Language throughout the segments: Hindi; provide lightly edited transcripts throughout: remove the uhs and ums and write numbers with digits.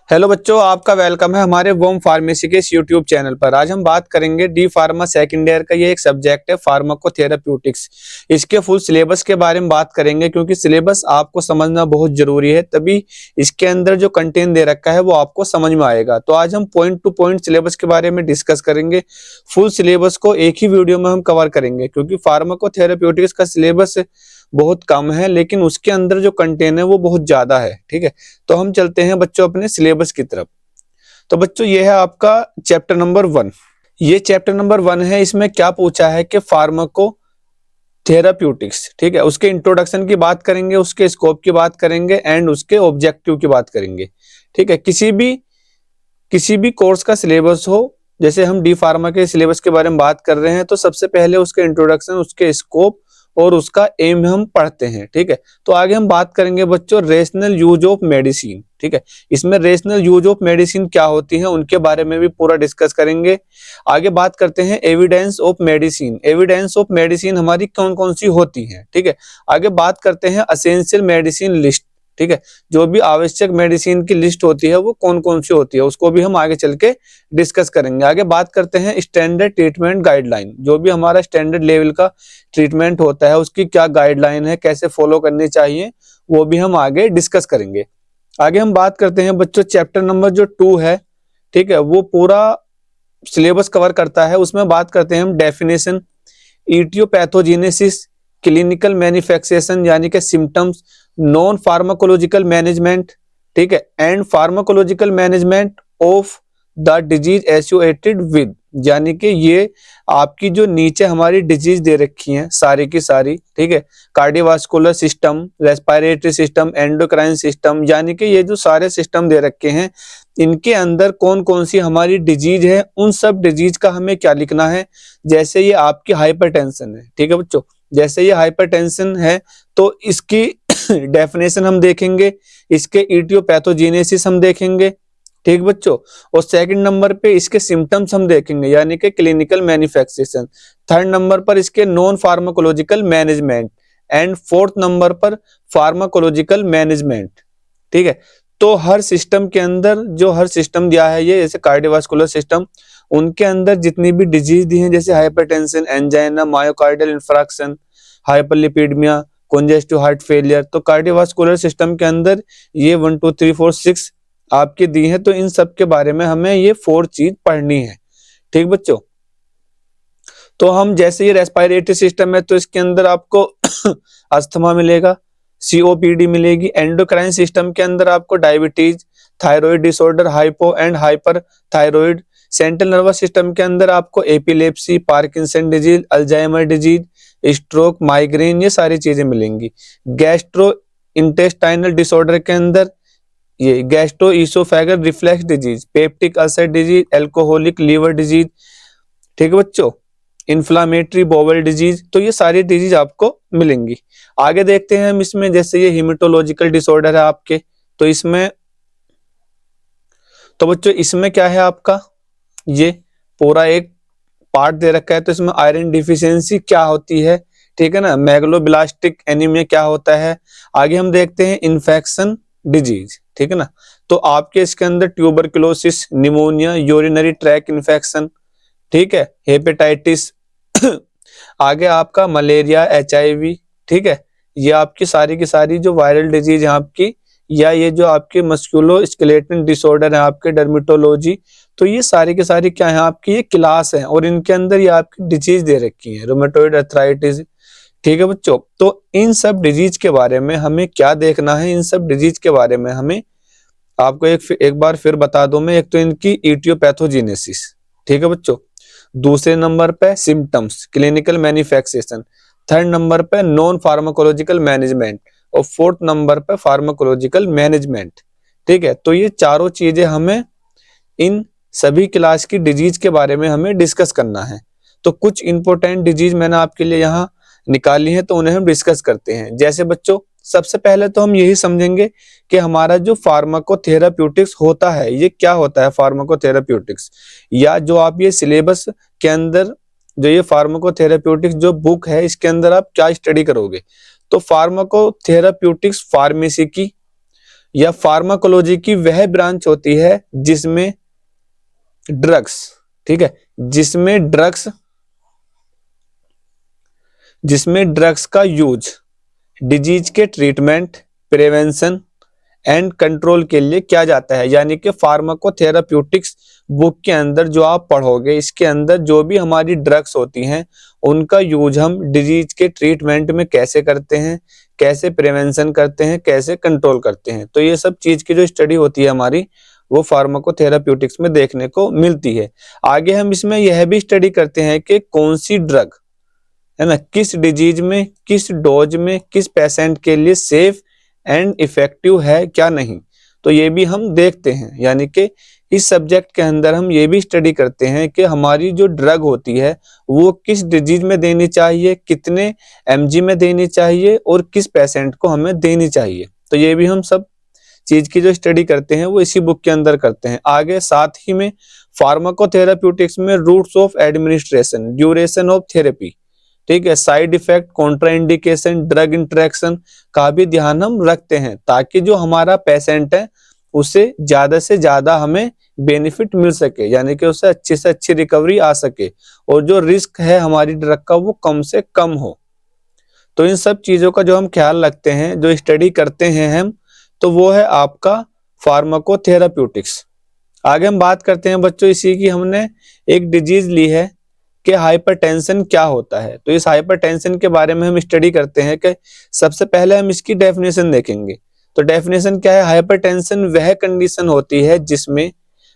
हेलो बच्चों, आपका वेलकम है हमारे वोम फार्मेसी के इस यूट्यूब चैनल पर। आज हम बात करेंगे डी फार्मा सेकंड ईयर का ये एक सब्जेक्ट है फार्माकोथेराप्यूटिक्स। इसके फुल सिलेबस के बारे में बात करेंगे क्योंकि सिलेबस आपको समझना बहुत जरूरी है, तभी इसके अंदर जो कंटेंट दे रखा है वो आपको समझ में आएगा। तो आज हम पॉइंट टू पॉइंट सिलेबस के बारे में डिस्कस करेंगे। फुल सिलेबस को एक ही वीडियो में हम कवर करेंगे क्योंकि फार्माकोथेराप्यूटिक्स का सिलेबस बहुत कम है लेकिन उसके अंदर जो कंटेंट है वो बहुत ज्यादा है। ठीक है, तो हम चलते हैं बच्चों अपने सिलेबस की तरफ। तो बच्चों ये है आपका चैप्टर नंबर 1। ये चैप्टर नंबर 1 है। इसमें क्या पूछा है कि फार्माको थेराप्यूटिक्स, ठीक है, उसके इंट्रोडक्शन की बात करेंगे, उसके स्कोप की बात करेंगे एंड उसके ऑब्जेक्टिव की बात करेंगे। ठीक है, किसी भी कोर्स का सिलेबस हो, जैसे हम डी फार्मा के सिलेबस के बारे में बात कर रहे हैं तो सबसे पहले उसके इंट्रोडक्शन, उसके स्कोप और उसका एम हम पढ़ते हैं। ठीक है, तो आगे हम बात करेंगे बच्चों रेशनल यूज ऑफ मेडिसिन। ठीक है, इसमें रेशनल यूज ऑफ मेडिसिन क्या होती है उनके बारे में भी पूरा डिस्कस करेंगे। आगे बात करते हैं evidence of medicine. Evidence of medicine हमारी कौन कौन सी होती है। ठीक है, आगे बात करते हैं असेंशियल मेडिसिन लिस्ट। ठीक है, जो भी आवश्यक मेडिसिन की लिस्ट होती है वो कौन कौन सी होती है उसको भी हम आगे चल के डिस्कस करेंगे। आगे बात करते हैं स्टैंडर्ड ट्रीटमेंट गाइडलाइन। जो भी हमारा स्टैंडर्ड लेवल का ट्रीटमेंट होता है उसकी क्या गाइडलाइन है, कैसे फॉलो करनी चाहिए, वो भी हम आगे डिस्कस करेंगे। आगे हम बात करते हैं बच्चों चैप्टर नंबर जो 2 है, ठीक है, वो पूरा सिलेबस कवर करता है। उसमें बात करते हैं हम डेफिनेशन, इटियोपैथोजेनेसिस, क्लिनिकल मैन्युफैक्चरेशन यानी कि सिम्टम्स, नॉन फार्माकोलॉजिकल मैनेजमेंट, ठीक है, and pharmacological management of the disease associated with, यानी कि ये आपकी जो नीचे हमारी डिजीज दे रखी हैं सारी की सारी, ठीक है, cardiovascular system, respiratory system, endocrine system, यानी कि ये जो सारे सिस्टम दे रखे हैं इनके अंदर कौन कौन सी हमारी डिजीज है, उन सब डिजीज का हमें क्या लिखना है। जैसे ये आपकी हाइपरटेंशन है, ठीक है बच्चों, जैसे ये हाइपरटेंशन है तो इसकी डेफिनेशन हम देखेंगे, इसके इटियोपैथोजेनेसिस हम देखेंगे, ठीक बच्चों, और सेकंड नंबर पे इसके सिम्टम्स हम देखेंगे यानी कि क्लिनिकल मैन्युफैक्चरेशन, थर्ड नंबर पर इसके non pharmacological management and fourth number पर फार्माकोलॉजिकल मैनेजमेंट। ठीक है, तो हर सिस्टम के अंदर जो हर सिस्टम दिया है ये, जैसे कार्डियोवास्कुलर सिस्टम, उनके अंदर जितनी भी डिजीज दी हैं जैसे hypertension, angina, myocardial infarction, hyperlipidaemia, congestive heart failure, तो कार्डियोवास्कुलर सिस्टम के अंदर ये 1 2 3 4 6 आपके दी है। तो इन सब के बारे में हमें ये 4 चीज पढ़नी है। ठीक बच्चों, तो हम जैसे ये रेस्पिरेटरी सिस्टम है तो इसके अंदर आपको अस्थमा मिलेगा, सीओपीडी मिलेगी। एंडोक्राइन सिस्टम के अंदर आपको diabetes, thyroid disorder, hypo and hyper thyroid. Central nervous system के अंदर आपको epilepsy, Parkinson disease, Alzheimer disease, stroke, migraine, ये सारी चीजें मिलेंगी। गैस्ट्रो इंटेस्टाइनल डिसऑर्डर के अंदर ये gastro oesophageal reflux disease, peptic ulcer disease, alcoholic liver disease, ठीक है बच्चों, इन्फ्लामेटरी बोवल डिजीज, तो ये सारी डिजीज आपको मिलेंगी। आगे देखते हैं हम इसमें, जैसे ये हिमेटोलॉजिकल डिसऑर्डर है आपके, तो इसमें तो बच्चों इसमें क्या है आपका, ये पूरा एक पार्ट दे रखा है। तो इसमें आयरन डिफिशियंसी क्या होती है, ठीक है ना, मेगलोब्लास्टिक एनीमिया क्या होता है। आगे हम देखते हैं इन्फेक्शन डिजीज, ठीक है ना, तो आपके इसके अंदर tuberculosis, pneumonia, urinary track infection, ठीक है, हेपेटाइटिस आगे आपका मलेरिया, एचआईवी, ठीक है, ये आपकी सारी की सारी जो वायरल डिजीज है आपकी, या ये जो आपके मस्कुलो स्केलेटल डिसऑर्डर है आपके, डर्मेटोलॉजी, तो ये सारी की सारी क्या है आपकी, ये क्लास है और इनके अंदर ये आपकी डिजीज दे रखी है, रोमेटोइड अर्थराइटिस। ठीक है बच्चों, तो इन सब डिजीज के बारे में हमें क्या देखना है, इन सब डिजीज के बारे में हमें आपको एक बार फिर बता दूं मैं। एक तो इनकी इटियोपैथोजेनेसिस, ठीक है बच्चों, दूसरे नंबर पे सिम्टम्स, क्लिनिकल मैन्युफैक्चरेशन, थर्ड नंबर पे नॉन फार्माकोलॉजिकल मैनेजमेंट और फोर्थ नंबर पे फार्माकोलॉजिकल मैनेजमेंट। ठीक है, तो ये चारों चीजें हमें इन सभी क्लास की डिजीज के बारे में हमें डिस्कस करना है। तो कुछ इंपॉर्टेंट डिजीज मैंने आपके लिए यहाँ निकाली है तो उन्हें हम डिस्कस करते हैं। जैसे बच्चों सबसे पहले तो हम यही समझेंगे कि हमारा जो फार्माकोथेराप्यूटिक्स होता है ये क्या होता है। फार्माकोथेराप्यूटिक्स, या जो आप ये सिलेबस के अंदर जो ये फार्माकोथेराप्यूटिक्स जो बुक है इसके अंदर आप क्या स्टडी करोगे, तो फार्माकोथेराप्यूटिक्स फार्मेसी की या फार्माकोलॉजी की वह ब्रांच होती है जिसमें ड्रग्स, ठीक है, जिसमें ड्रग्स का यूज डिजीज के ट्रीटमेंट, प्रिवेंशन एंड कंट्रोल के लिए किया जाता है। यानी कि फार्माकोथेराप्यूटिक्स बुक के अंदर जो आप पढ़ोगे, इसके अंदर जो भी हमारी ड्रग्स होती हैं उनका यूज हम डिजीज के ट्रीटमेंट में कैसे करते हैं, कैसे प्रिवेंशन करते हैं, कैसे कंट्रोल करते हैं। तो ये सब चीज की जो स्टडी होती है हमारी, वो फार्माकोथेराप्यूटिक्स में देखने को मिलती है। आगे हम इसमें यह भी स्टडी करते हैं कि कौन सी ड्रग, है ना, किस डिजीज में, किस डोज में, किस पेशेंट के लिए सेफ एंड इफेक्टिव है क्या नहीं, तो ये भी हम देखते हैं। यानी कि इस सब्जेक्ट के अंदर हम ये भी स्टडी करते हैं कि हमारी जो ड्रग होती है वो किस डिजीज में देनी चाहिए, कितने mg में देनी चाहिए और किस पेशेंट को हमें देनी चाहिए। तो ये भी हम सब चीज की जो स्टडी करते हैं वो इसी बुक के अंदर करते हैं। आगे साथ ही में फार्माकोथेराप्यूटिक्स में routes of administration, duration of therapy, ठीक है, side effect, contraindication, drug interaction का भी ध्यान हम रखते हैं, ताकि जो हमारा पेशेंट है उसे ज्यादा से ज्यादा हमें बेनिफिट मिल सके, यानी कि उसे अच्छी से अच्छी रिकवरी आ सके और जो रिस्क है हमारी ड्रग का वो कम से कम हो। तो इन सब चीजों का जो हम ख्याल रखते हैं, जो स्टडी करते हैं हम, तो वो है आपका फार्माकोथेराप्यूटिक्स। आगे हम बात करते हैं बच्चों इसी की, हमने एक डिजीज ली है कि हाइपरटेंशन क्या होता है। तो इस हाइपरटेंशन के बारे में हम स्टडी करते हैं कि सबसे पहले हम इसकी डेफिनेशन देखेंगे। तो डेफिनेशन क्या है? हाइपरटेंशन वह कंडीशन होती है जिसमें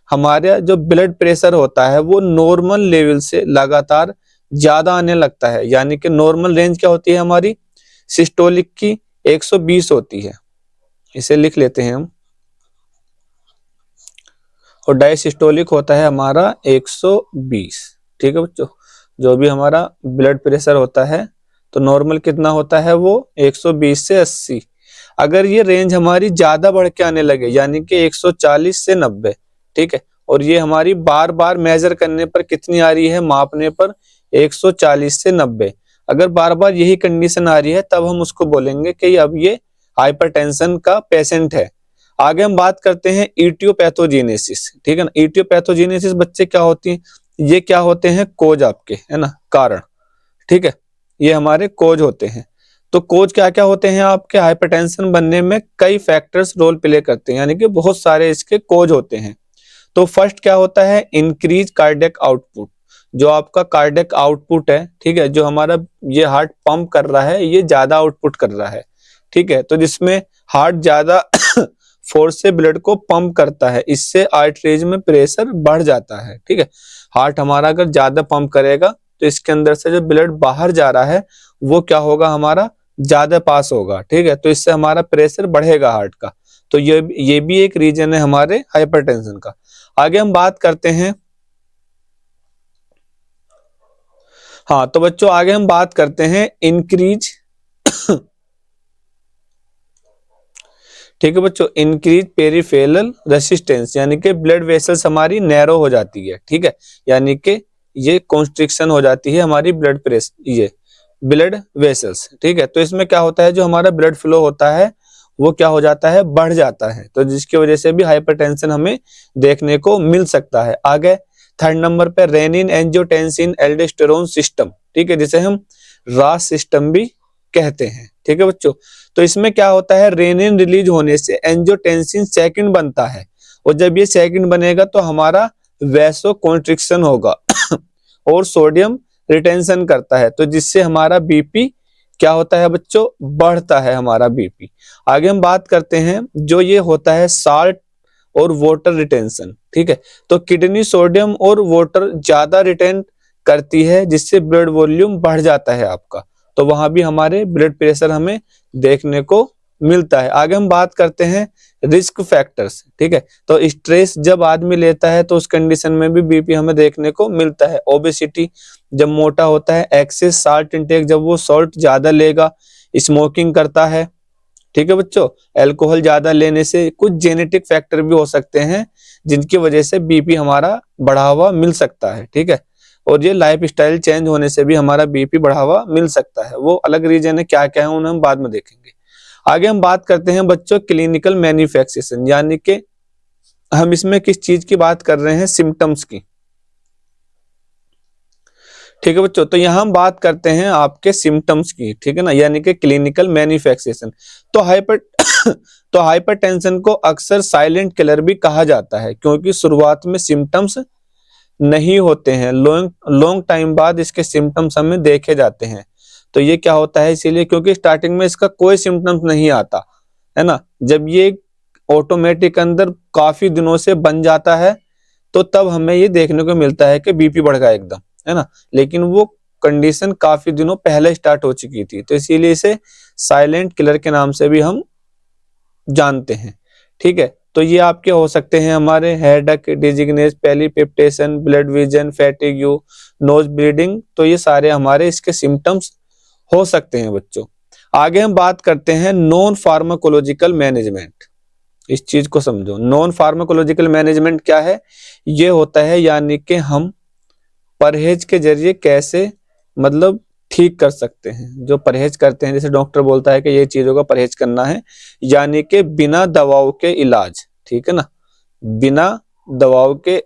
हमारा जो ब्लड प्रेशर होता है वो नॉर्मल लेवल से लगातार ज्यादा आने लगता है। यानी कि नॉर्मल रेंज क्या होती है हमारी, सिस्टोलिक की 120 होती है, इसे लिख लेते हैं हम, और डायसिस्टोलिक होता है हमारा 120। ठीक है बच्चों, जो भी हमारा ब्लड प्रेशर होता है तो नॉर्मल कितना होता है वो 120 से 80। अगर ये रेंज हमारी ज्यादा बढ़ के आने लगे, यानी कि 140 से 90, ठीक है, और ये हमारी बार बार मेजर करने पर कितनी आ रही है, मापने पर 140 से 90, अगर बार बार यही कंडीशन आ रही है तब हम उसको बोलेंगे कि अब ये हाइपरटेंशन का पेशेंट है। आगे हम बात करते हैं इटियोपैथोजेनेसिस, ठीक है ना। इटियोपैथोजेनेसिस बच्चे क्या होती है, ये क्या होते हैं, कोज आपके, है ना, कारण, ठीक है, ये हमारे कोज होते हैं। तो कोज क्या क्या होते हैं आपके, हाइपरटेंशन बनने में कई फैक्टर्स रोल प्ले करते हैं, यानी कि बहुत सारे इसके कोज होते हैं। तो फर्स्ट क्या होता है, इंक्रीज कार्डियक आउटपुट, जो आपका कार्डियक आउटपुट है, ठीक है, जो हमारा ये हार्ट पंप कर रहा है ये ज्यादा आउटपुट कर रहा है, ठीक है, तो जिसमें हार्ट ज्यादा फोर्स से ब्लड को पंप करता है, इससे आर्टरीज में प्रेशर बढ़ जाता है, ठीक है। हार्ट हमारा अगर ज्यादा पंप करेगा तो इसके अंदर से जो ब्लड बाहर जा रहा है वो क्या होगा, हमारा ज्यादा पास होगा, ठीक है, तो इससे हमारा प्रेशर बढ़ेगा हार्ट का। तो ये भी एक रीजन है हमारे हाइपरटेंशन का। आगे हम बात करते हैं, हाँ तो बच्चों आगे हम बात करते हैं इंक्रीज ठीक है बच्चों, इंक्रीज पेरिफेरल रेसिस्टेंस, यानी कि ब्लड वेसल्स हमारी नैरो हो जाती है, ठीक है, यानी कि ये कॉन्स्ट्रिक्शन हो जाती है हमारी ब्लड प्रेशर, ये ब्लड वेसल्स, ठीक है। तो इसमें क्या होता है, जो हमारा ब्लड फ्लो होता है वो क्या हो जाता है, बढ़ जाता है, तो जिसकी वजह से भी हाइपरटेंशन हमें देखने को मिल सकता है। आगे थर्ड नंबर पे रेनिन एंजियोटेंसिन एल्डोस्टेरोन सिस्टम, ठीक है, जिसे हम रास सिस्टम भी कहते हैं, ठीक है बच्चों। तो इसमें क्या होता है, रेनिन रिलीज होने से एंजियोटेंसिन सेकंड बनता है, और जब ये सेकंड बनेगा तो हमारा वैसो कॉन्ट्रिक्शन होगा और सोडियम रिटेंशन करता है, तो जिससे हमारा बीपी क्या होता है बच्चों, बढ़ता है हमारा बीपी। आगे हम बात करते हैं, जो ये होता है साल्ट और वाटर रिटेंशन, ठीक है, तो किडनी सोडियम और वाटर ज्यादा रिटेन करती है, जिससे ब्लड वॉल्यूम बढ़ जाता है आपका, तो वहां भी हमारे ब्लड प्रेशर हमें देखने को मिलता है। आगे हम बात करते हैं रिस्क फैक्टर्स, ठीक है, तो स्ट्रेस जब आदमी लेता है तो उस कंडीशन में भी बीपी हमें देखने को मिलता है। ओबेसिटी जब मोटा होता है, एक्सेस साल्ट इंटेक जब वो सॉल्ट ज्यादा लेगा, स्मोकिंग करता है, ठीक है बच्चों, अल्कोहल ज्यादा लेने से, कुछ जेनेटिक फैक्टर भी हो सकते हैं जिनकी वजह से बीपी हमारा बढ़ावा मिल सकता है, ठीक है, और ये लाइफ स्टाइल चेंज होने से भी हमारा बीपी बढ़ावा मिल सकता है। वो अलग रीजन है, क्या क्या है उन्हें हम बाद में देखेंगे। आगे हम बात करते हैं बच्चों क्लिनिकल मैन्युफैक्चरेशन, यानी कि हम इसमें किस चीज की बात कर रहे हैं, सिम्टम्स की। ठीक है बच्चों, तो यहाँ हम बात करते हैं आपके सिम्टम्स की, ठीक है ना, यानी कि क्लिनिकल मैन्युफैक्चरेशन। तो हाइपरटेंशन को अक्सर साइलेंट किलर भी कहा जाता है, क्योंकि शुरुआत में सिम्टम्स नहीं होते हैं, लॉन्ग लॉन्ग टाइम बाद इसके सिम्टम्स हमें देखे जाते हैं। तो ये क्या होता है, इसीलिए क्योंकि स्टार्टिंग में इसका कोई सिम्टम्स नहीं आता है ना, जब ये ऑटोमेटिक अंदर काफी दिनों से बन जाता है तो तब हमें ये देखने को मिलता है कि बीपी बढ़ गया एकदम, है ना, लेकिन वो कंडीशन काफी दिनों पहले स्टार्ट हो चुकी थी, तो इसीलिए इसे साइलेंट किलर के नाम से भी हम जानते हैं। ठीक है, तो ये आपके हो सकते हैं हमारे headache, dizziness, palpitation, blurred vision, fatigue, nose bleeding, तो ये सारे हमारे इसके सिम्टम्स हो सकते हैं बच्चों। आगे हम बात करते हैं नॉन फार्माकोलॉजिकल मैनेजमेंट। इस चीज को समझो, नॉन फार्माकोलॉजिकल मैनेजमेंट क्या है, ये होता है यानी कि हम परहेज के जरिए कैसे मतलब ठीक कर सकते हैं, जो परहेज करते हैं, जैसे डॉक्टर बोलता है कि ये चीजों का परहेज करना है, यानी कि बिना दवाओं के इलाज, ठीक है ना, बिना दवाओं के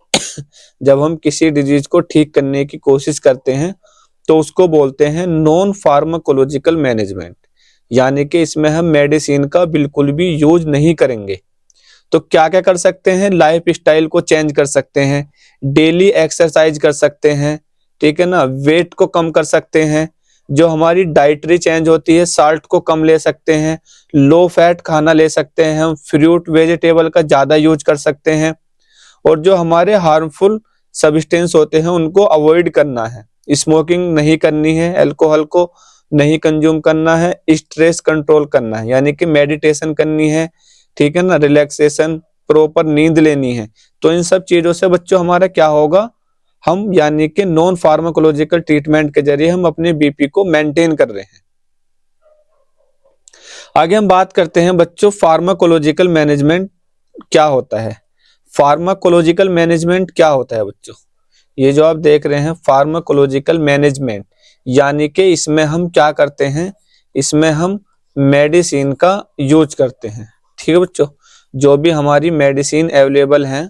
जब हम किसी डिजीज को ठीक करने की कोशिश करते हैं तो उसको बोलते हैं नॉन फार्माकोलॉजिकल मैनेजमेंट, यानी कि इसमें हम मेडिसिन का बिल्कुल भी यूज नहीं करेंगे। तो क्या क्या कर सकते हैं, लाइफ स्टाइल को चेंज कर सकते हैं, डेली एक्सरसाइज कर सकते हैं, ठीक है ना, वेट को कम कर सकते हैं, जो हमारी डाइटरी चेंज होती है, साल्ट को कम ले सकते हैं, लो फैट खाना ले सकते हैं, हम फ्रूट वेजिटेबल का ज्यादा यूज कर सकते हैं, और जो हमारे हार्मफुल सब्सटेंस होते हैं उनको अवॉइड करना है, स्मोकिंग नहीं करनी है, अल्कोहल को नहीं कंज्यूम करना है, स्ट्रेस कंट्रोल करना है, यानी कि मेडिटेशन करनी है, ठीक है ना, रिलैक्सेशन, प्रॉपर नींद लेनी है। तो इन सब चीजों से बच्चों हमारा क्या होगा, हम यानी कि नॉन फार्माकोलॉजिकल ट्रीटमेंट के जरिए हम अपने बीपी को मेंटेन कर रहे हैं। आगे हम बात करते हैं बच्चों फार्माकोलॉजिकल मैनेजमेंट क्या होता है। फार्माकोलॉजिकल मैनेजमेंट क्या होता है बच्चों, ये जो आप देख रहे हैं फार्माकोलॉजिकल मैनेजमेंट, यानी कि इसमें हम क्या करते हैं, इसमें हम मेडिसिन का यूज करते हैं। ठीक है बच्चों, जो भी हमारी मेडिसिन अवेलेबल हैं,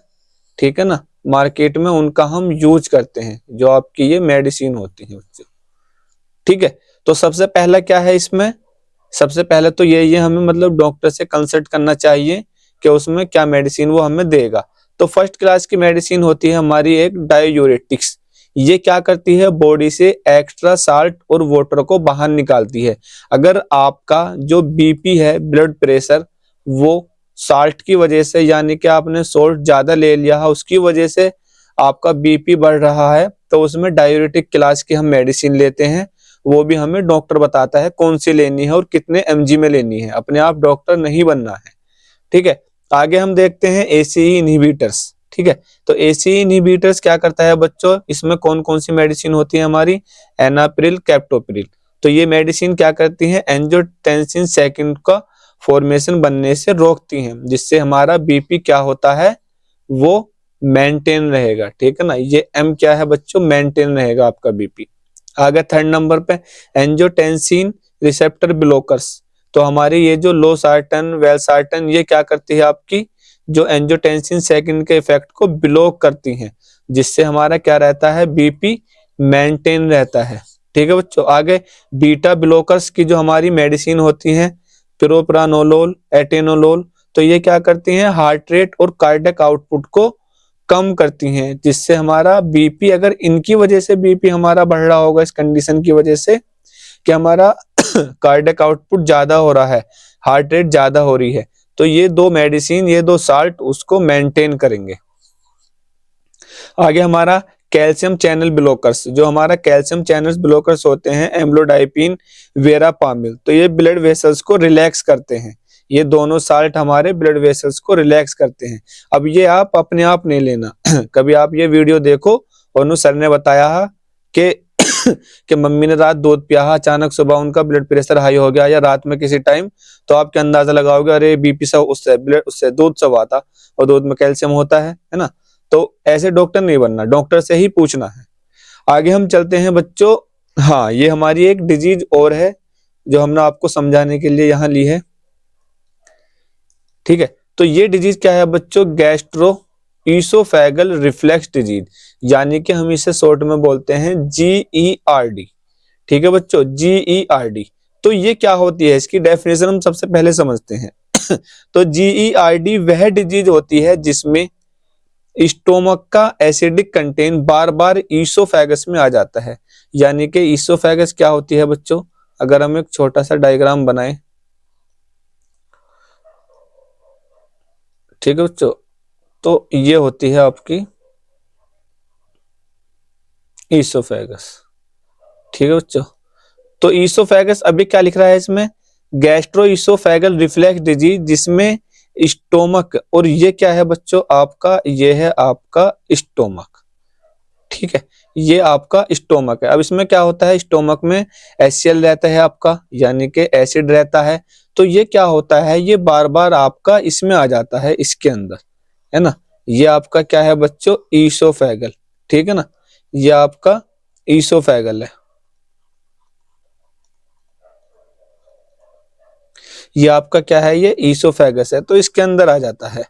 ठीक है ना, मार्केट में, उनका हम यूज करते हैं, जो आपकी ये मेडिसिन होती है बच्चों। ठीक है, तो सबसे पहला क्या है इसमें, सबसे पहले तो ये हमें मतलब डॉक्टर से कंसल्ट करना चाहिए कि उसमें क्या मेडिसिन वो हमें देगा। तो फर्स्ट क्लास की मेडिसिन होती है हमारी एक डायूरेटिक्स, ये क्या करती है, बॉडी से एक्स्ट्रा साल्ट और वाटर को बाहर निकालती है। अगर आपका जो बीपी है, ब्लड प्रेशर, वो साल्ट की वजह से, यानी कि आपने सॉल्ट ज्यादा ले लिया है, उसकी वजह से आपका बीपी बढ़ रहा है, तो उसमें डायूरेटिक क्लास की हम मेडिसिन लेते हैं। वो भी हमें डॉक्टर बताता है कौन सी लेनी है और कितने एमजी में लेनी है, अपने आप डॉक्टर नहीं बनना है। ठीक है, आगे हम देखते हैं एसीई इनहिबिटर्स। ठीक है, तो एसीई इनहिबिटर्स क्या करता है बच्चों, इसमें कौन कौन सी मेडिसिन होती है हमारी, एनाप्रिल, कैप्टोप्रिल। तो ये मेडिसिन क्या करती है, एंजियोटेंसिन सेकंड का फॉर्मेशन बनने से रोकती हैं, जिससे हमारा बीपी क्या होता है, वो मेंटेन रहेगा। ठीक है ना, ये एम क्या है बच्चों, मेंटेन रहेगा आपका बीपी। आगे थर्ड नंबर पे एंजियोटेंसिन रिसेप्टर ब्लॉकर्स। तो हमारी ये जो लोसार्टन, वेलसार्टन, ये क्या करती है, आपकी जो एंजियोटेंसिन सेकंड के इफेक्ट को ब्लॉक करती हैं, जिससे हमारा क्या रहता है, बीपी मेंटेन रहता है। ठीक है बच्चों, आगे बीटा ब्लॉकर्स की जो हमारी मेडिसिन होती है, प्रोप्रानोलोल, एटेनोलोल, तो ये क्या करती हैं, हार्ट रेट और कार्डियक आउटपुट को कम करती हैं, जिससे हमारा बीपी, अगर इनकी वजह से बीपी हमारा बढ़ रहा होगा, इस कंडीशन की वजह से कि हमारा कार्डियक आउटपुट ज्यादा हो रहा है, हार्ट रेट ज्यादा हो रही है, तो ये दो मेडिसिन, ये दो साल्ट उसको मेंटेन करेंगे। आगे हमारा कैल्शियम चैनल ब्लॉकर्स, जो हमारा कैल्शियम चैनल ब्लॉकर्स होते हैं, एम्लोडाइपिन, वेरापामिल, तो ये ब्लड वेसल्स को रिलैक्स करते हैं। ये दोनों साल्ट हमारे ब्लड वेसल्स को रिलैक्स करते हैं। अब ये आप अपने आप नहीं लेना कभी आप ये वीडियो देखो और सर ने बताया कि कि मम्मी ने रात दूध पिया, अचानक सुबह उनका ब्लड प्रेशर हाई हो गया, या रात में किसी टाइम, तो आप क्या अंदाजा लगाओगे, अरे बीपी से उससे ब्लड, उससे दूध से हुआ था, और दूध में कैल्शियम होता है ना। तो ऐसे डॉक्टर नहीं बनना, डॉक्टर से ही पूछना है। आगे हम चलते हैं बच्चों, हाँ, ये हमारी एक डिजीज और है जो हमने आपको समझाने के लिए यहाँ ली है। ठीक है। तो ये डिजीज क्या है बच्चों, गैस्ट्रो ईसोफेगल रिफ्लेक्स डिजीज, यानी कि हम इसे शॉर्ट में बोलते हैं GERD। ठीक है बच्चों, GERD। तो ये क्या होती है, इसकी डेफिनेशन हम सबसे पहले समझते हैं। तो GERD वह डिजीज होती है जिसमें स्टोमक का एसिडिक कंटेंट बार बार ईसोफेगस में आ जाता है। यानी कि ईसोफेगस क्या होती है बच्चों, अगर हम एक छोटा सा डायग्राम बनाएं, ठीक है बच्चों, तो ये होती है आपकी ईसोफेगस। ठीक है बच्चों, तो ईसोफेगस अभी क्या लिख रहा है इसमें, गैस्ट्रो ईसोफेगल रिफ्लेक्स डिजीज, जिसमें स्टोमक, और ये क्या है बच्चों आपका, ये है आपका स्टोमक। ठीक है, ये आपका स्टोमक है। अब इसमें क्या होता है, स्टोमक में HCl रहता है आपका, यानी कि एसिड रहता है। तो ये क्या होता है, ये बार बार आपका इसमें आ जाता है, इसके अंदर, है ना। ये आपका क्या है बच्चों, ईसोफेगल। ठीक है ना, ये आपका ईसोफेगल है, ये आपका क्या है, ये ईसोफेगस है, तो इसके अंदर आ जाता है।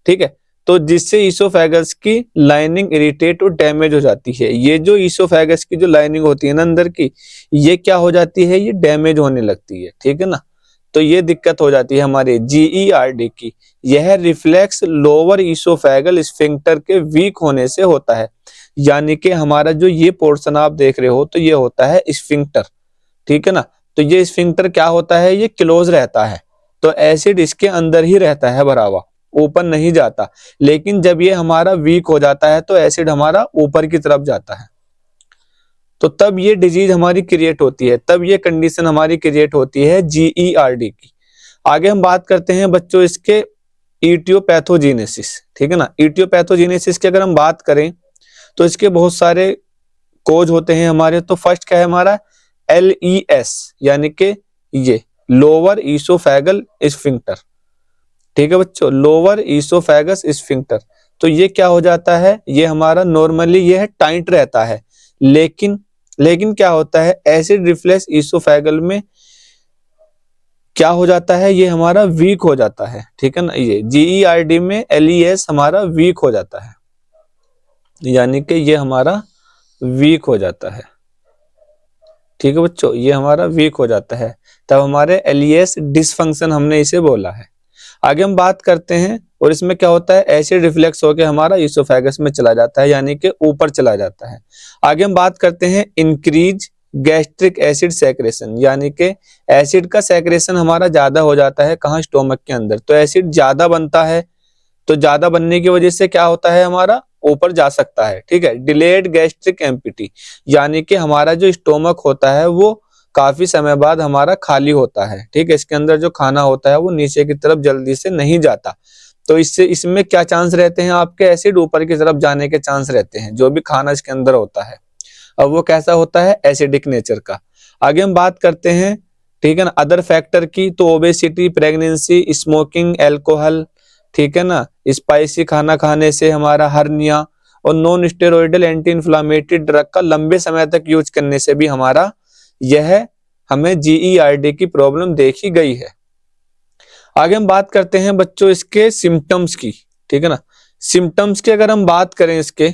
ठीक है, तो जिससे ईसोफेगस की लाइनिंग इरिटेट और डैमेज हो जाती है। ये जो ईसोफेगस की जो लाइनिंग होती है ना अंदर की, ये क्या हो जाती है, ये डैमेज होने लगती है। ठीक है ना, तो ये दिक्कत हो जाती है हमारे GERD की। यह रिफ्लेक्स लोअर ईसोफेगल स्फिंक्टर के वीक होने से होता है। यानी कि हमारा जो ये पोर्शन आप देख रहे हो, तो ये होता है स्फिंक्टर। ठीक है ना, तो ये स्फिंक्टर क्या होता है, ये क्लोज रहता है, तो एसिड इसके अंदर ही रहता है भरा हुआ, ऊपर नहीं जाता। लेकिन जब ये हमारा वीक हो जाता है तो एसिड हमारा ऊपर की तरफ जाता है, तो तब ये डिजीज हमारी क्रिएट होती है, तब ये कंडीशन हमारी क्रिएट होती है GERD की। आगे हम बात करते हैं बच्चों इसके इटियोपैथोजेनेसिस। ठीक है ना, इटियोपैथोजेनेसिस की अगर हम बात करें तो इसके बहुत सारे कोज होते हैं हमारे। तो फर्स्ट क्या है हमारा, LES, यानी कि ये लोअर ईसोफेगल स्फिंक्टर। ठीक है बच्चों, लोअर ईसोफेगस स्फिंक्टर। तो ये क्या हो जाता है, ये हमारा नॉर्मली ये है टाइट रहता है, लेकिन लेकिन क्या होता है, एसिड रिफ्लेक्स ईसोफेगल में क्या हो जाता है, ये हमारा वीक हो जाता है। ठीक है ना, ये GERD में LES हमारा वीक हो जाता है, यानी कि ये हमारा वीक हो जाता है। ठीक है बच्चों, ये हमारा वीक हो जाता है, तब हमारे LES डिसफंक्शन हमने इसे बोला है। आगे हम बात करते हैं, और इसमें क्या होता है, एसिड रिफ्लेक्स होकर हमारा ईसोफेगस में चला जाता है, यानी कि ऊपर चला जाता है। आगे हम बात करते हैं इंक्रीज गैस्ट्रिक एसिड सेक्रेशन, यानी कि एसिड का सेक्रेशन हमारा ज्यादा हो जाता है, कहाँ, स्टोमक के अंदर। तो एसिड ज्यादा बनता है, तो ज्यादा बनने की वजह से क्या होता है, हमारा ऊपर जा सकता है। ठीक है, डिलेड गैस्ट्रिक एम्पिटी, यानी कि हमारा जो स्टोमक होता है वो काफी समय बाद हमारा खाली होता है। ठीक है, इसके अंदर जो खाना होता है वो नीचे की तरफ जल्दी से नहीं जाता, तो इससे इसमें क्या चांस रहते हैं, आपके एसिड ऊपर की तरफ जाने के चांस रहते हैं, जो भी खाना इसके अंदर होता है। अब वो कैसा होता है, एसिडिक नेचर का। आगे हम बात करते हैं, ठीक है ना, अदर फैक्टर की। तो ओबेसिटी, प्रेगनेंसी, स्मोकिंग, एल्कोहल, ठीक है ना, स्पाइसी खाना खाने से हमारा हर्निया, और non steroidal anti inflammatory drug का लंबे समय तक यूज करने से भी हमारा यह हमें GERD की प्रॉब्लम देखी गई है। आगे हम बात करते हैं बच्चों इसके सिम्टम्स की। ठीक है ना, सिम्टम्स की अगर हम बात करें इसके,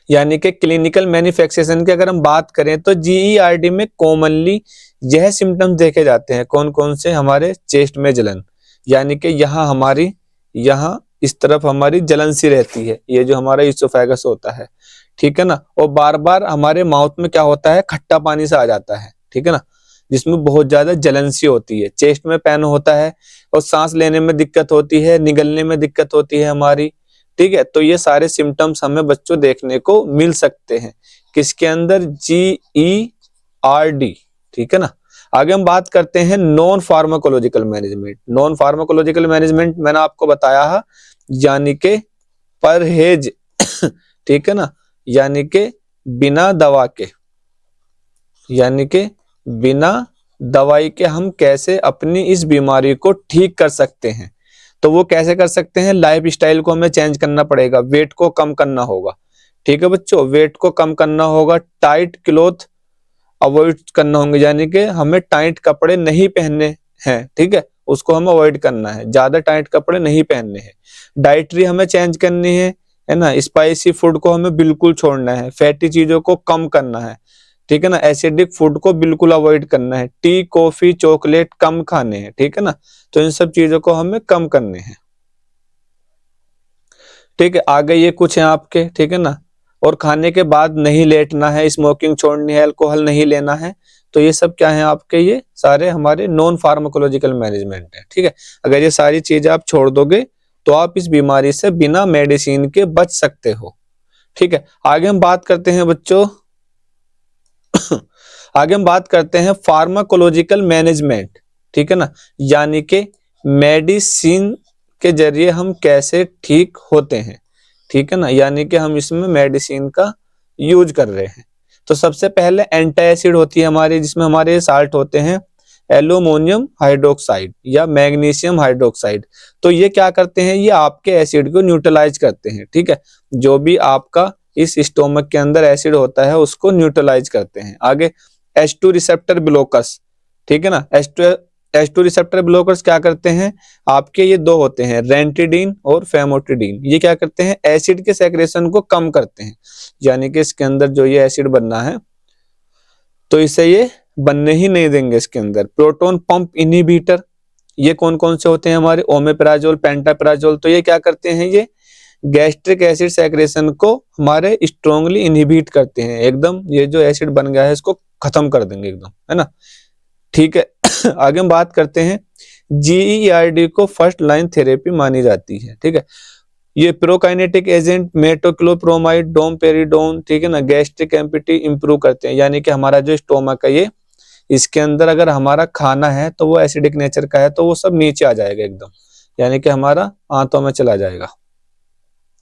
यानी कि क्लिनिकल मैनिफेस्टेशन की अगर हम बात करें, तो GERD में कॉमनली यह सिम्टम्स देखे जाते हैं। कौन कौन से, हमारे चेस्ट में जलन, यानी कि यहाँ हमारी, यहाँ इस तरफ हमारी जलन सी रहती है, ये जो हमारा ईसोफेगस होता है। ठीक है ना, और बार बार हमारे माउथ में क्या होता है, खट्टा पानी सा आ जाता है। ठीक है ना, जिसमें बहुत ज्यादा जलन सी होती है, चेस्ट में पेन होता है, और सांस लेने में दिक्कत होती है, निगलने में दिक्कत होती है हमारी। ठीक है, तो ये सारे सिम्टम्स हमें बच्चों देखने को मिल सकते हैं, किसके अंदर, GERD। ठीक है ना, आगे हम बात करते हैं non pharmacological management. Non pharmacological management मैंने आपको बताया है, यानी कि परहेज। ठीक है ना, यानी कि बिना दवा के, यानी कि बिना दवाई के हम कैसे अपनी इस बीमारी को ठीक कर सकते हैं। तो वो कैसे कर सकते हैं, लाइफ स्टाइल को हमें चेंज करना पड़ेगा, वेट को कम करना होगा। ठीक है बच्चों, वेट को कम करना होगा, टाइट क्लोथ अवॉइड करना होंगे, यानी कि हमें टाइट कपड़े नहीं पहनने हैं, ठीक है, उसको हमें अवॉइड करना है, ज्यादा टाइट कपड़े नहीं पहनने हैं, डाइटरी हमें चेंज करनी है ना, स्पाइसी फूड को हमें बिल्कुल छोड़ना है, फैटी चीजों को कम करना है, ठीक है ना, एसिडिक फूड को बिल्कुल अवॉइड करना है, टी कॉफी चॉकलेट कम खाने हैं, ठीक है ना, तो इन सब चीजों को हमें कम करने हैं। ठीक है, आगे ये कुछ है आपके, ठीक है ना, और खाने के बाद नहीं लेटना है, स्मोकिंग छोड़नी है, अल्कोहल नहीं लेना है, तो ये सब क्या है आपके, ये सारे हमारे नॉन फार्माकोलॉजिकल मैनेजमेंट है। ठीक है, अगर ये सारी चीजें आप छोड़ दोगे तो आप इस बीमारी से बिना मेडिसिन के बच सकते हो। ठीक है, आगे हम बात करते हैं बच्चों आगे हम बात करते हैं फार्माकोलॉजिकल मैनेजमेंट। ठीक है ना, यानी कि मेडिसिन के जरिए हम कैसे ठीक होते हैं। ठीक है ना, यानी कि हम इसमें मेडिसिन का यूज कर रहे हैं। तो सबसे पहले एंटासिड होती है हमारी, जिसमें हमारे साल्ट होते हैं एल्यूमिनियम हाइड्रोक्साइड या मैग्नीशियम हाइड्रोक्साइड। तो ये क्या करते हैं, ये आपके एसिड को न्यूट्रलाइज करते हैं। ठीक है, जो भी आपका इस स्टोमक के अंदर एसिड होता है उसको न्यूट्रलाइज करते हैं। आगे H2 रिसेप्टर ब्लॉकर्स, ठीक है ना, H2 रिसेप्टर ब्लॉकर्स क्या करते हैं, आपके ये दो होते हैं रेंटिडीन और फेमोटिडीन। ये क्या करते हैं, एसिड के सेक्रेशन को कम करते हैं, यानी कि इसके अंदर जो ये एसिड बनना है तो इसे ये बनने ही नहीं देंगे इसके अंदर। प्रोटोन पंप इनहिबिटर, ये कौन कौन से होते हैं हमारे, ओमेप्राजोल पेंटाप्राजोल। तो ये क्या करते हैं, ये गैस्ट्रिक एसिड सेक्रेशन को हमारे स्ट्रोंगली इनहिबिट करते हैं, एकदम ये जो एसिड बन गया है इसको खत्म कर देंगे एकदम, है ना। ठीक है आगे हम बात करते हैं GERD को फर्स्ट लाइन थेरेपी मानी जाती है। ठीक है, ये प्रोकाइनेटिक एजेंट मेटोक्लोप्रोमाइड डोमपेरिडोन, ठीक है ना, गैस्ट्रिक एम्पिटी इंप्रूव करते हैं, यानी कि हमारा जो स्टोमक है ये, इसके अंदर अगर हमारा खाना है तो वो एसिडिक नेचर का है तो वो सब नीचे आ जाएगा एकदम, यानी कि हमारा आंतों में चला जाएगा,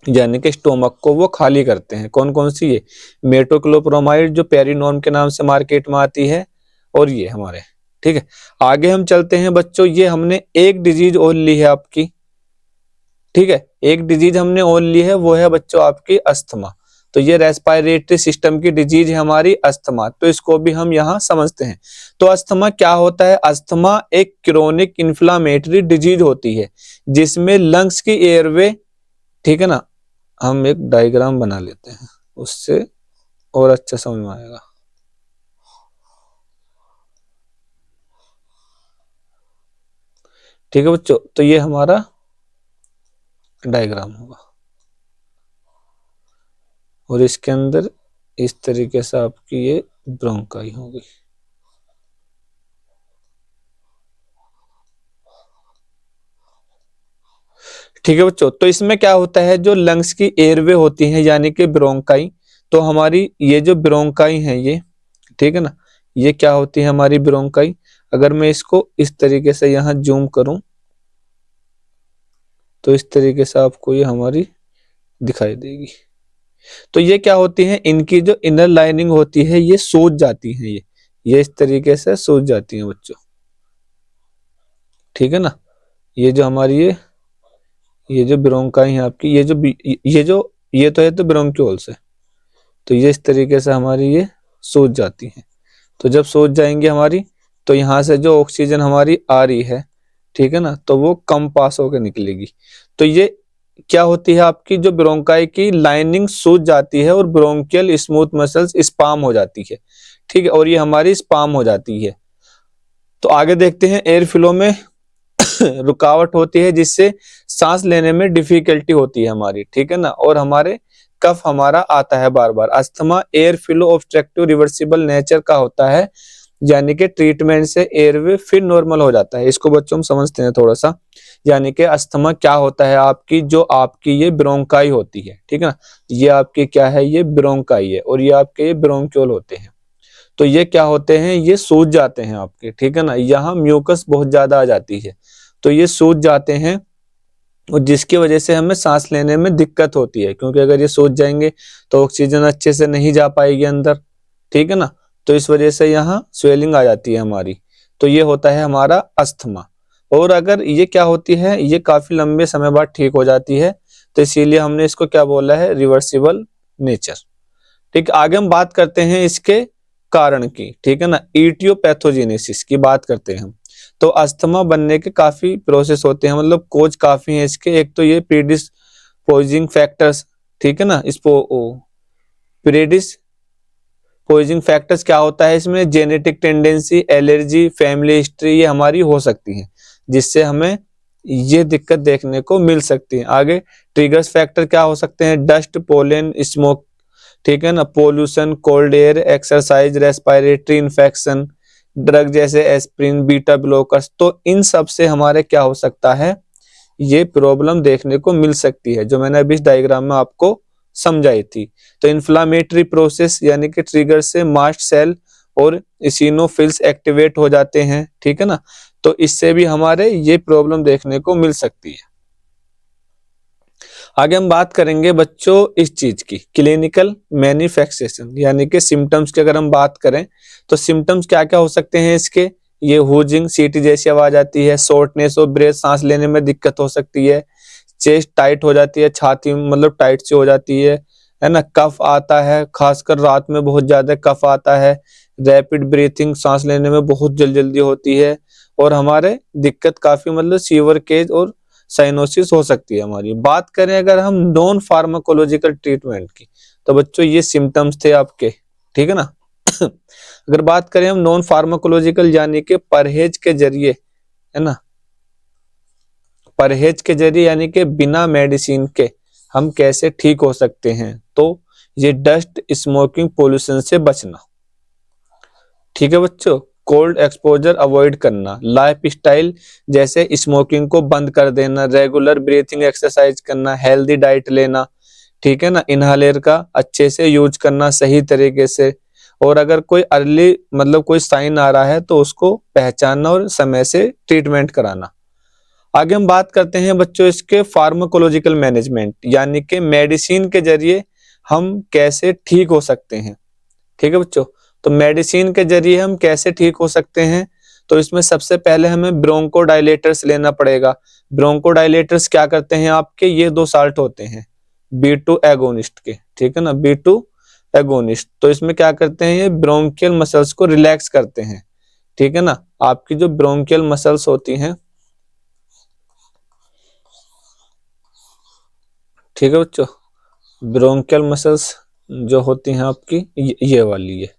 यानी कि स्टोमक को वो खाली करते हैं। कौन कौन सी, ये मेटोक्लोप्रोमाइड जो पेरिनॉर्म के नाम से मार्केट में आती है, और ये हमारे। ठीक है, आगे हम चलते हैं बच्चों, ये हमने एक डिजीज और ली है आपकी। ठीक है, एक डिजीज हमने और ली है, वो है बच्चों आपकी अस्थमा। तो ये रेस्पिरेटरी सिस्टम की डिजीज है हमारी अस्थमा, तो इसको भी हम यहाँ समझते हैं। तो अस्थमा क्या होता है, अस्थमा एक क्रोनिक इन्फ्लामेटरी डिजीज होती है जिसमें लंग्स की एयरवे, ठीक है ना, हम एक डायग्राम बना लेते हैं उससे और अच्छा समझ में आएगा। ठीक है बच्चों, तो ये हमारा डायग्राम होगा और इसके अंदर इस तरीके से आपकी ये ब्रोंकाई होगी। ठीक है बच्चों, तो इसमें क्या होता है, जो लंग्स की एयरवे होती है यानी कि ब्रोंकाई, तो हमारी ये जो ब्रोंकाई है ये, ठीक है ना, ये क्या होती है हमारी ब्रोंकाई। अगर मैं इसको इस तरीके से यहाँ जूम करूं तो इस तरीके से आपको ये हमारी दिखाई देगी। तो ये क्या होती है, इनकी जो इनर लाइनिंग होती है ये सूज जाती है, ये इस तरीके से सूज जाती है बच्चों। ठीक है ना, ये जो हमारी ये जो ब्रोंकाई है आपकी, ये तो है तो ब्रोंक्यूल्स है, तो ये इस तरीके से हमारी ये सूज जाती है। तो जब सूज जाएंगी हमारी, तो यहाँ से जो ऑक्सीजन हमारी आ रही है, ठीक है ना, तो वो कम पास होकर निकलेगी। तो ये क्या होती है आपकी, जो ब्रोंकाई की लाइनिंग सूज जाती है और ब्रोंकियल स्मूथ मसल्स स्पाम हो जाती है। ठीक है, और ये हमारी स्पाम हो जाती है। तो आगे देखते हैं, एयर फ्लो में रुकावट होती है जिससे सांस लेने में डिफिकल्टी होती है हमारी। ठीक है ना, और हमारे कफ हमारा आता है बार बार। Asthma air flow obstructive reversible nature का होता है, यानी कि ट्रीटमेंट से एयरवे फिर नॉर्मल हो जाता है। इसको बच्चों हम समझते हैं थोड़ा सा, यानी कि अस्थमा क्या होता है आपकी, जो आपकी ये ब्रोंकाई होती है, ठीक है ना, ये आपकी क्या है, ये ब्रोंकाई है, और ये आपके ये ब्रोंक्यूल होते हैं। तो ये क्या होते हैं, ये सूज जाते हैं आपके, ठीक है ना, यहाँ म्यूकस बहुत ज्यादा आ जाती है तो ये सूज जाते हैं, और जिसकी वजह से हमें सांस लेने में दिक्कत होती है, क्योंकि अगर ये सूज जाएंगे तो ऑक्सीजन अच्छे से नहीं जा पाएगी अंदर। ठीक है ना, तो इस वजह से यहाँ स्वेलिंग आ जाती है हमारी। तो ये होता है हमारा अस्थमा। और अगर ये क्या होती है, ये काफी लंबे समय बाद ठीक हो जाती है, तो इसीलिए हमने इसको क्या बोला है, रिवर्सिबल नेचर। ठीक, आगे हम बात करते हैं इसके कारण की। ठीक है ना, इटियोपैथोजेनेसिस की बात करते हैं हम। तो अस्थमा बनने के काफी प्रोसेस होते हैं, मतलब कोज काफी हैं इसके। एक तो ये प्रीडिस्पोजिंग फैक्टर्स, ठीक है ना, प्रीडिस्पोजिंग फैक्टर्स क्या होता है इसमें, genetic tendency, allergy, family history, ये हमारी हो सकती है, जिससे हमें ये दिक्कत देखने को मिल सकती है। आगे ट्रिगर्स फैक्टर क्या हो सकते हैं, डस्ट, पोलन, स्मोक, ठीक है ना, pollution, cold air, exercise, respiratory infection, drug जैसे एस्प्रिन, बीटा ब्लॉकर्स। तो इन सब से हमारे क्या हो सकता है, ये प्रॉब्लम देखने को मिल सकती है, जो मैंने अभी इस डायग्राम में आपको समझाई थी। तो इन्फ्लामेटरी प्रोसेस यानी कि ट्रिगर से मास्ट सेल और इसिनोफिल्स एक्टिवेट हो जाते हैं, ठीक है ना, तो इससे भी हमारे ये प्रॉब्लम देखने को मिल सकती है। आगे हम बात करेंगे बच्चों इस चीज की, क्लिनिकल मैनिफेस्टेशन यानी कि सिम्टम्स की अगर हम बात करें तो सिम्टम्स क्या क्या हो सकते हैं इसके, ये हूजिंग, सीटी जैसी आवाज आती है, शॉर्टनेस और ब्रेथ, सांस लेने में दिक्कत हो सकती है, चेस्ट टाइट हो जाती है, छाती मतलब टाइट सी हो जाती है ना, कफ आता है, खासकर रात में बहुत ज्यादा कफ आता है, रैपिड ब्रीथिंग, सांस लेने में बहुत जल्दी होती है, और हमारे दिक्कत काफी मतलब सीवर केज और साइनोसिस हो सकती है हमारी। बात करें अगर हम नॉन फार्माकोलॉजिकल ट्रीटमेंट की, तो बच्चों ये सिम्टम्स थे आपके, ठीक है ना। अगर बात करें हम नॉन फार्माकोलॉजिकल यानी कि परहेज के जरिए, है ना, परहेज के जरिए यानी कि बिना मेडिसिन के हम कैसे ठीक हो सकते हैं, तो ये डस्ट, स्मोकिंग, पोल्यूशन से बचना, ठीक है बच्चों, कोल्ड एक्सपोजर अवॉइड करना, लाइफ स्टाइल जैसे स्मोकिंग को बंद कर देना, रेगुलर ब्रीथिंग एक्सरसाइज करना, हेल्दी डाइट लेना, ठीक है ना, इनहेलर का अच्छे से यूज करना सही तरीके से, और अगर कोई अर्ली मतलब कोई साइन आ रहा है तो उसको पहचानना और समय से ट्रीटमेंट कराना। आगे हम बात करते हैं बच्चों इसके फार्माकोलॉजिकल मैनेजमेंट यानी कि मेडिसिन के जरिए हम कैसे ठीक हो सकते हैं, ठीक है बच्चों। तो मेडिसिन के जरिए हम कैसे ठीक हो सकते हैं, तो इसमें सबसे पहले हमें ब्रोंकोडाइलेटर्स लेना पड़ेगा। ब्रोंकोडाइलेटर्स क्या करते हैं आपके, ये दो साल्ट होते हैं B2 एगोनिस्ट के, ठीक है ना, B2 एगोनिस्ट। तो इसमें क्या करते हैं, ये ब्रोंकियल मसल्स को रिलैक्स करते हैं, ठीक है ना, आपकी जो ब्रोंकियल मसल्स होती हैं, ठीक है बच्चों, ब्रोंकियल मसल्स जो होती हैं आपकी ये वाली है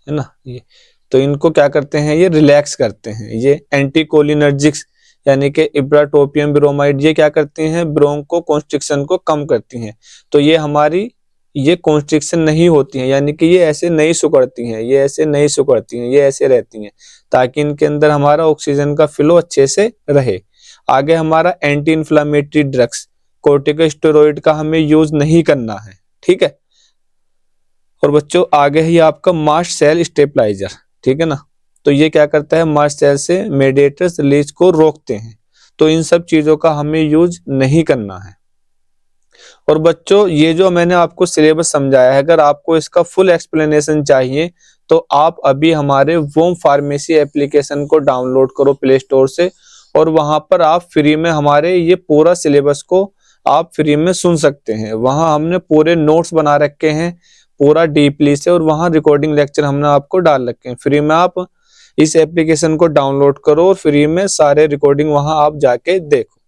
ना, ये तो इनको क्या करते हैं, ये रिलैक्स करते हैं। ये एंटीकोलिनर्जिक्स यानी कि इब्राटोपियम ब्रोमाइड, ये क्या करती हैं, ब्रोंको कॉन्स्ट्रिक्शन को कम करती हैं। तो ये हमारी ये कॉन्स्ट्रिक्शन नहीं होती हैं, यानी कि ये ऐसे नहीं सिकुड़ती हैं, ये ऐसे नहीं सिकुड़ती हैं, ये ऐसे रहती हैं, ताकि इनके अंदर हमारा ऑक्सीजन का फ्लो अच्छे से रहे। आगे हमारा एंटी इन्फ्लामेटरी ड्रग्स, कोर्टिकोस्टेरॉइड का हमें यूज नहीं करना है, ठीक है। और बच्चों आगे ही आपका मास्ट सेल स्टेबलाइजर, ठीक है ना, तो ये क्या करता है, मास्ट सेल से मेडिएटर्स रिलीज को रोकते हैं। तो इन सब चीजों का हमें यूज नहीं करना है। और बच्चों ये जो मैंने आपको सिलेबस समझाया है, अगर आपको इसका फुल एक्सप्लेनेशन चाहिए तो आप अभी हमारे वोम फार्मेसी एप्लीकेशन को डाउनलोड करो प्ले स्टोर से, और वहां पर आप फ्री में हमारे ये पूरा सिलेबस को आप फ्री में सुन सकते हैं। वहां हमने पूरे नोट्स बना रखे हैं पूरा डीपली से, और वहां रिकॉर्डिंग लेक्चर हमने आपको डाल रखे हैं फ्री में। आप इस एप्लीकेशन को डाउनलोड करो और फ्री में सारे रिकॉर्डिंग वहां आप जाके देखो।